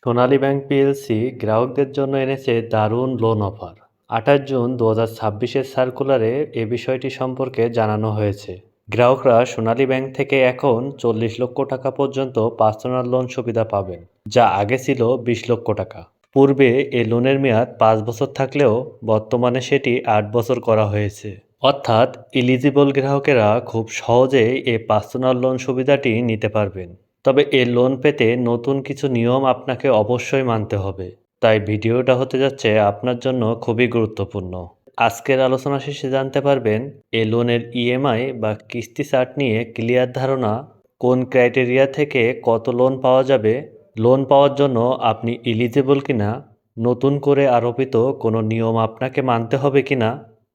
সোনালী bank PLC গ্রাহকদের জন্য এনেছে দারুণ লোন অফার। ২৮ জুন ২০২৬-এর সার্কুলারে এ বিষয়টি সম্পর্কে জানানো হয়েছে। গ্রাহকরা সোনালী ব্যাংক থেকে এখন ৪০ লক্ষ টাকা পর্যন্ত পার্সোনাল লোন সুবিধা পাবেন, যা আগে ছিল ২০ লক্ষ টাকা। পূর্বে এ লোনের মেয়াদ ৫ বছর থাকলেও বর্তমানে সেটি ৮ বছর করা হয়েছে। অর্থাৎ এলিজিবল গ্রাহকেরা খুব সহজেই এই পার্সোনাল লোন সুবিধাটি নিতে পারবেন। তবে এ লোন পেতে নতুন কিছু নিয়ম আপনাকে অবশ্যই মানতে হবে। তাই ভিডিওটা হতে যাচ্ছে আপনার জন্য খুবই গুরুত্বপূর্ণ। আজকের আলোচনা শেষে জানতে পারবেন এ লোনের ইএমআই বা কিস্তি চার্ট নিয়ে ক্লিয়ার ধারণা, কোন ক্রাইটেরিয়া থেকে কত লোন পাওয়া যাবে, লোন পাওয়ার জন্য আপনি এলিজিবল কিনা, নতুন করে আরোপিত কোনো নিয়ম আপনাকে মানতে হবে কিনা,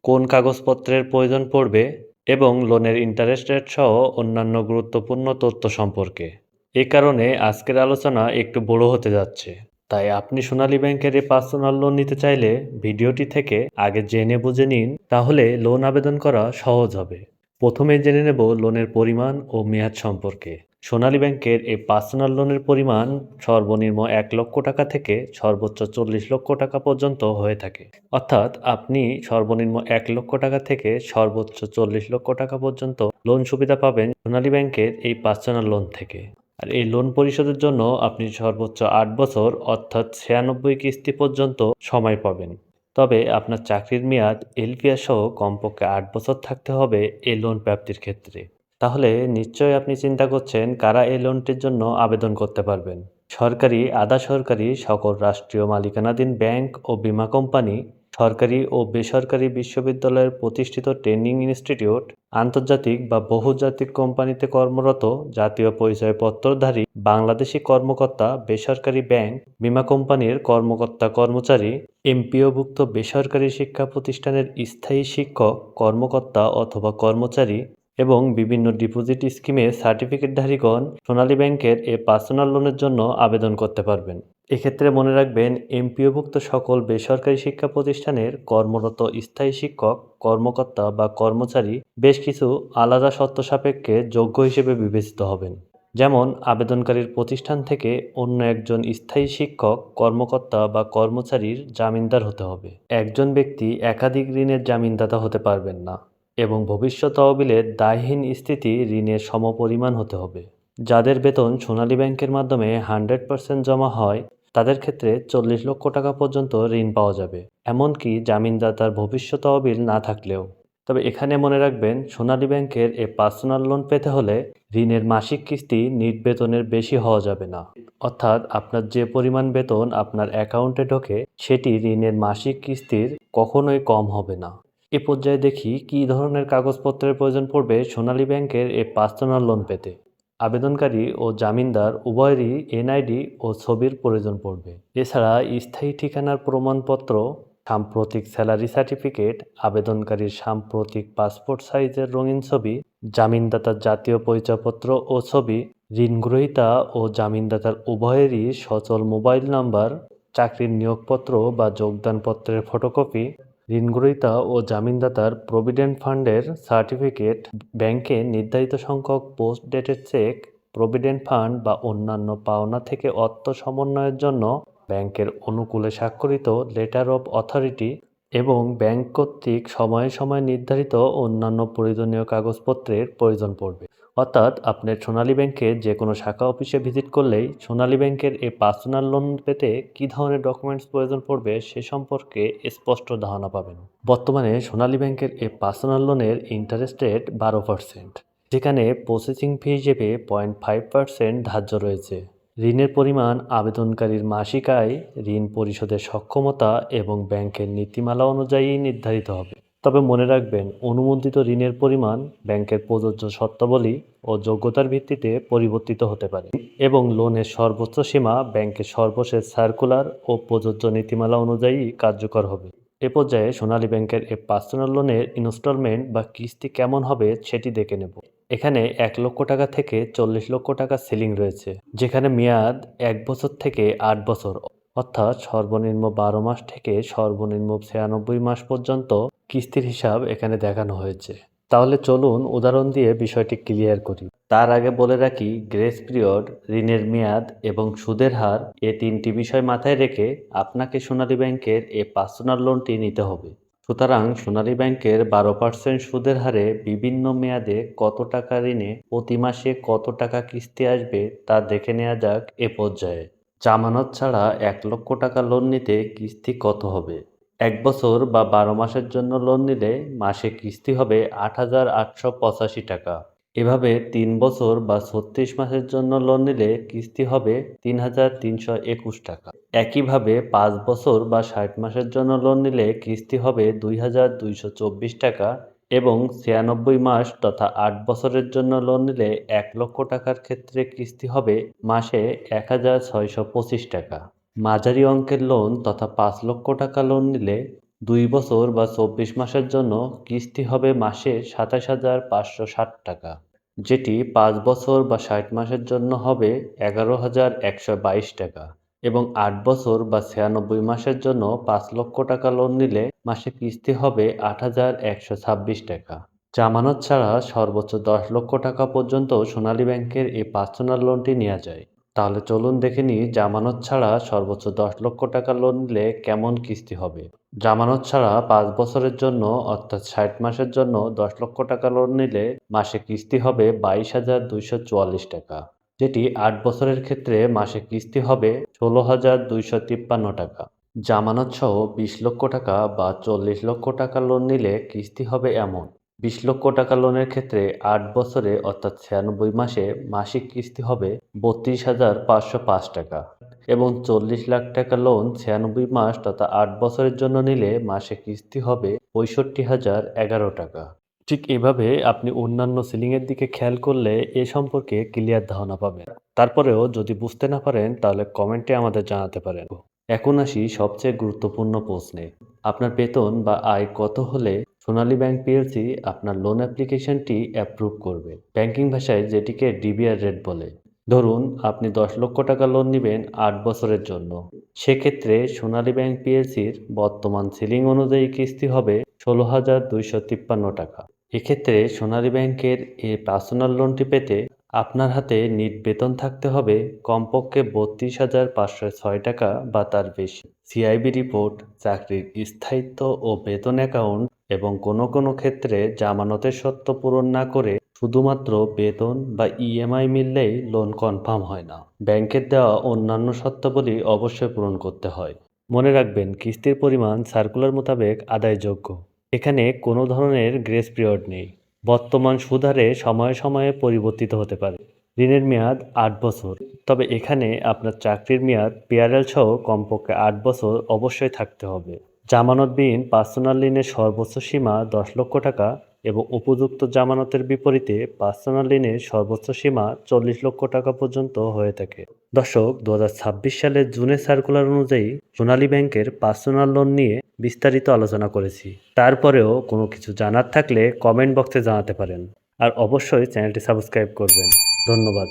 কোন কাগজপত্রের প্রয়োজন পড়বে এবং লোনের ইন্টারেস্ট রেট সহ অন্যান্য গুরুত্বপূর্ণ তথ্য সম্পর্কে। এ কারণে আজকের আলোচনা একটু বড় হতে যাচ্ছে। তাই আপনি সোনালী ব্যাংকের এই পার্সোনাল লোন নিতে চাইলে ভিডিওটি থেকে আগে জেনে বুঝে নিন, তাহলে লোন আবেদন করা সহজ হবে। প্রথমে জেনে নেব লোনের পরিমাণ ও মেয়াদ সম্পর্কে। সোনালী ব্যাংকের এই পার্সোনাল লোনের পরিমাণ সর্বনিম্ন ১ লক্ষ টাকা থেকে সর্বোচ্চ ৪০ লক্ষ টাকা পর্যন্ত হয়ে থাকে। অর্থাৎ আপনি সর্বনিম্ন ১ লক্ষ টাকা থেকে সর্বোচ্চ ৪০ লক্ষ টাকা পর্যন্ত লোন সুবিধা পাবেন সোনালী ব্যাংকের এই পার্সোনাল লোন থেকে। আর এই লোন পরিশোধের জন্য আপনি সর্বোচ্চ ৮ বছর অর্থাৎ ৯৬ কিস্তি পর্যন্ত সময় পাবেন। তবে আপনার চাকরির মেয়াদ এলপিআর সহ কমপক্ষে ৮ বছর থাকতে হবে এই লোন প্রাপ্তির ক্ষেত্রে। তাহলে নিশ্চয়ই আপনি চিন্তা করছেন কারা এই লোনটির জন্য আবেদন করতে পারবেন। সরকারি, আধা সরকারি সকল রাষ্ট্রীয় মালিকানাধীন ব্যাংক ও বীমা কোম্পানি, সরকারি ও বেসরকারি বিশ্ববিদ্যালয়ের প্রতিষ্ঠিত ট্রেনিং ইনস্টিটিউট, আন্তর্জাতিক বা বহুজাতিক কোম্পানিতে কর্মরত জাতীয় পরিচয়পত্রধারী বাংলাদেশি কর্মকর্তা, বেসরকারি ব্যাংক, বীমা কোম্পানির কর্মকর্তা-কর্মচারী, এমপিওভুক্ত বেসরকারি শিক্ষা প্রতিষ্ঠানের স্থায়ী শিক্ষক, কর্মকর্তা অথবা কর্মচারী এবং বিভিন্ন ডিপোজিট স্কিমে সার্টিফিকেটধারীগণ সোনালী ব্যাংকের এ পার্সোনাল লোনের জন্য আবেদন করতে পারবেন। এক্ষেত্রে মনে রাখবেন, এমপিওভুক্ত সকল বেসরকারি শিক্ষা প্রতিষ্ঠানের কর্মরত স্থায়ী শিক্ষক, কর্মকর্তা বা কর্মচারী বেশ কিছু আলাদা শর্ত সাপেক্ষে যোগ্য হিসেবে বিবেচিত হবেন। যেমন, আবেদনকারীর প্রতিষ্ঠান থেকে অন্য একজন স্থায়ী শিক্ষক, কর্মকর্তা বা কর্মচারীর জামিনদার হতে হবে। একজন ব্যক্তি একাধিক ঋণের জামিনদাতা হতে পারবেন না এবং ভবিষ্যৎ তহবিলের দায়হীন স্থিতি ঋণের সমপরিমাণ হতে হবে। যাদের বেতন সোনালী ব্যাংকের মাধ্যমে 100% জমা হয়, তাদের ক্ষেত্রে ৪০ লক্ষ টাকা পর্যন্ত ঋণ পাওয়া যাবে, এমনকি জামিনদাতার ভবিষ্যৎ তহবিল না থাকলেও। তবে এখানে মনে রাখবেন, সোনালী ব্যাংকের এ পার্সোনাল লোন পেতে হলে ঋণের মাসিক কিস্তি নিট বেতনের বেশি হওয়া যাবে না। অর্থাৎ আপনার যে পরিমাণ বেতন আপনার অ্যাকাউন্টে ঢোকে, সেটি ঋণের মাসিক কিস্তির কখনোই কম হবে না। এ পর্যায়ে দেখি কী ধরনের কাগজপত্রের প্রয়োজন পড়বে সোনালী ব্যাংকের এ পার্সোনাল লোন পেতে। আবেদনকারী ও জামিনদার উভয়েরই এনআইডি ও ছবির প্রয়োজন পড়বে। এছাড়া স্থায়ী ঠিকানার প্রমাণপত্র, সাম্প্রতিক স্যালারি সার্টিফিকেট, আবেদনকারীর সাম্প্রতিক পাসপোর্ট সাইজের রঙিন ছবি, জামিনদাতার জাতীয় পরিচয়পত্র ও ছবি, ঋণগ্রহীতা ও জামিনদাতার উভয়েরই সচল মোবাইল নাম্বার, চাকরির নিয়োগপত্র বা যোগদানপত্রের ফটোকপি, ঋণগ্রহীতা ও জামিনদাতার প্রভিডেন্ট ফান্ডের সার্টিফিকেট, ব্যাংকে নির্ধারিত সংখ্যক post dated check, provident fund বা অন্যান্য পাওনা থেকে অর্থ সমন্বয়ের জন্য ব্যাংকের অনুকূলে স্বাক্ষরিত লেটার অব অথরিটি এবং ব্যাংক কর্তৃক সময়ে সময়ে নির্ধারিত অন্যান্য প্রয়োজনীয় কাগজপত্রের প্রয়োজন পড়বে। অর্থাৎ আপনার সোনালী ব্যাংকের যে কোনো শাখা অফিসে ভিজিট করলেই সোনালী ব্যাংকের এই পার্সোনাল লোন পেতে কী ধরনের ডকুমেন্টস প্রয়োজন পড়বে সে সম্পর্কে স্পষ্ট ধারণা পাবেন। বর্তমানে সোনালী ব্যাংকের এই পার্সোনাল লোনের ইন্টারেস্ট রেট 12%, যেখানে প্রসেসিং ফি হিসেবে 0.5% ধার্য রয়েছে। ঋণের পরিমাণ আবেদনকারীর মাসিক আয়, ঋণ পরিশোধের সক্ষমতা এবং ব্যাংকের নীতিমালা অনুযায়ী নির্ধারিত হবে। তবে মনে রাখবেন, অনুমোদিত ঋণের পরিমাণ ব্যাংকের প্রযোজ্য শর্তাবলী ও যোগ্যতার ভিত্তিতে পরিবর্তিত হতে পারে এবং লোনের সর্বোচ্চ সীমা ব্যাংকের সর্বশেষ সার্কুলার ও প্রযোজ্য নীতিমালা অনুযায়ী কার্যকর হবে। এ পর্যায়ে সোনালী ব্যাংকের এই পার্সোনাল লোনের ইনস্টলমেন্ট বা কিস্তি কেমন হবে সেটি দেখে নেব। এখানে ১ লক্ষ টাকা থেকে ৪০ লক্ষ টাকা সিলিং রয়েছে, যেখানে মেয়াদ ১ বছর থেকে ৮ বছর, অর্থাৎ সর্বনিম্ন ১২ মাস থেকে সর্বনিম্ন ৯৬ মাস পর্যন্ত কিস্তির হিসাব এখানে দেখানো হয়েছে। তাহলে চলুন উদাহরণ দিয়ে বিষয়টি ক্লিয়ার করি। তার আগে বলে রাখি, গ্রেস পিরিয়ড, ঋণের মেয়াদ এবং সুদের হার এই তিনটি বিষয় মাথায় রেখে আপনাকে সোনালী ব্যাংকের এই পার্সোনাল লোনটি নিতে হবে। সুতরাং সোনালী ব্যাংকের 12% সুদের হারে বিভিন্ন মেয়াদে কত টাকা ঋণে প্রতি মাসে কত টাকা কিস্তি আসবে তা দেখে নেওয়া যাক এ পর্যায়ে। জামানত ছাড়া 1 লক্ষ টাকা লোন নিতে কিস্তি কত হবে? 1 বছর বা 12 মাসের জন্য লোন নিলে মাসে কিস্তি হবে 8,885 টাকা। এভাবে 3 বছর বা 36 মাসের জন্য লোন নিলে কিস্তি হবে 3,321 টাকা। একইভাবে 5 বছর বা 60 মাসের জন্য লোন নিলে কিস্তি হবে 2,224 টাকা এবং 96 মাস তথা 8 বছরের জন্য লোন নিলে 1 লক্ষ টাকার ক্ষেত্রে কিস্তি হবে মাসে 1,625 টাকা। মাঝারি অঙ্কের লোন তথা 5 লক্ষ টাকা লোন নিলে 2 বছর বা 24 মাসের জন্য কিস্তি হবে মাসে 27,560 টাকা, যেটি 5 বছর বা 60 মাসের জন্য হবে 11,122 টাকা এবং 8 বছর বা 96 মাসের জন্য 5 লক্ষ টাকা লোন নিলে মাসে কিস্তি হবে 8,126 টাকা। জামানত ছাড়া সর্বোচ্চ 10 লক্ষ টাকা পর্যন্ত সোনালী ব্যাংকের এই পার্সোনাল লোনটি নেওয়া যায়। তাহলে চলুন দেখে নিই জামানত ছাড়া সর্বোচ্চ 10 লক্ষ টাকা লোন নিলে কেমন কিস্তি হবে। জামানত ছাড়া 5 বছরের জন্য অর্থাৎ 60 মাসের জন্য 10 লক্ষ টাকা লোন নিলে মাসে কিস্তি হবে 22,244 টাকা, যেটি 8 বছরের ক্ষেত্রে মাসে কিস্তি হবে 16,253 টাকা। জামানত সহ 20 লক্ষ টাকা বা 40 লক্ষ টাকা লোন নিলে কিস্তি হবে এমন: 20 লক্ষ টাকা লোনের ক্ষেত্রে 8 বছরে অর্থাৎ 96 মাসে মাসিক কিস্তি হবে 32,505 টাকা এবং 40 লাখ টাকা লোন 96 মাস তথা 8 বছরের জন্য নিলে মাসে কিস্তি হবে 65,011 টাকা। ঠিক এভাবে আপনি অন্যান্য সিলিংয়ের দিকে খেয়াল করলে এ সম্পর্কে ক্লিয়ার ধারণা পাবেন। তারপরেও যদি বুঝতে না পারেন তাহলে কমেন্টে আমাদের জানাতে পারেন। এখন আসি সবচেয়ে গুরুত্বপূর্ণ প্রশ্নে। আপনার বেতন বা আয় কত হলে সোনালী ব্যাংক পিএলসি আপনার লোন অ্যাপ্লিকেশনটি অ্যাপ্রুভ করবে? ব্যাংকিং ভাষায় যেটিকে ডিবিআর রেট বলে। ধরুন আপনি 10 লক্ষ টাকা লোন নেবেন 8 বছরের জন্য। সেক্ষেত্রে সোনালী ব্যাংক পিএলসির বর্তমান সিলিং অনুযায়ী কিস্তি হবে 16,253 টাকা। এক্ষেত্রে সোনালী ব্যাংকের এই পার্সোনাল লোনটি পেতে আপনার হাতে নিট বেতন থাকতে হবে কমপক্ষে 32,506 টাকা বা তার বেশি। সিআইবি রিপোর্ট, চাকরির স্থায়িত্ব ও বেতন অ্যাকাউন্ট এবং কোনো ক্ষেত্রে জামানতের শর্ত পূরণ না করে শুধুমাত্র বেতন বা ইএমআই মিললেই লোন কনফার্ম হয় না। ব্যাংকের দেওয়া অন্যান্য শর্তাবলী অবশ্যই পূরণ করতে হয়। মনে রাখবেন, কিস্তির পরিমাণ সার্কুলার মোতাবেক আদায়যোগ্য। এখানে কোনো ধরনের গ্রেস পিরিয়ড নেই। বর্তমান সুদ হারে সময়ে সময়ে পরিবর্তিত হতে পারে। ঋণের মেয়াদ 8 বছর, তবে এখানে আপনার চাকরির মেয়াদ পিআরএল সহ কমপক্ষে 8 বছর অবশ্যই থাকতে হবে। জামানতবিহীন পার্সোনাল ঋণের সর্বোচ্চ সীমা 10 লক্ষ টাকা এবং উপযুক্ত জামানতের বিপরীতে পার্সোনাল ঋণের সর্বোচ্চ সীমা 40 লক্ষ টাকা পর্যন্ত হয়ে থাকে। দর্শক, 2026 সালের জুনের সার্কুলার অনুযায়ী সোনালী ব্যাংকের পার্সোনাল লোন নিয়ে বিস্তারিত আলোচনা করেছি। তারপরেও কোনো কিছু জানার থাকলে কমেন্ট বক্সে জানাতে পারেন আর অবশ্যই চ্যানেলটি সাবস্ক্রাইব করবেন। ধন্যবাদ।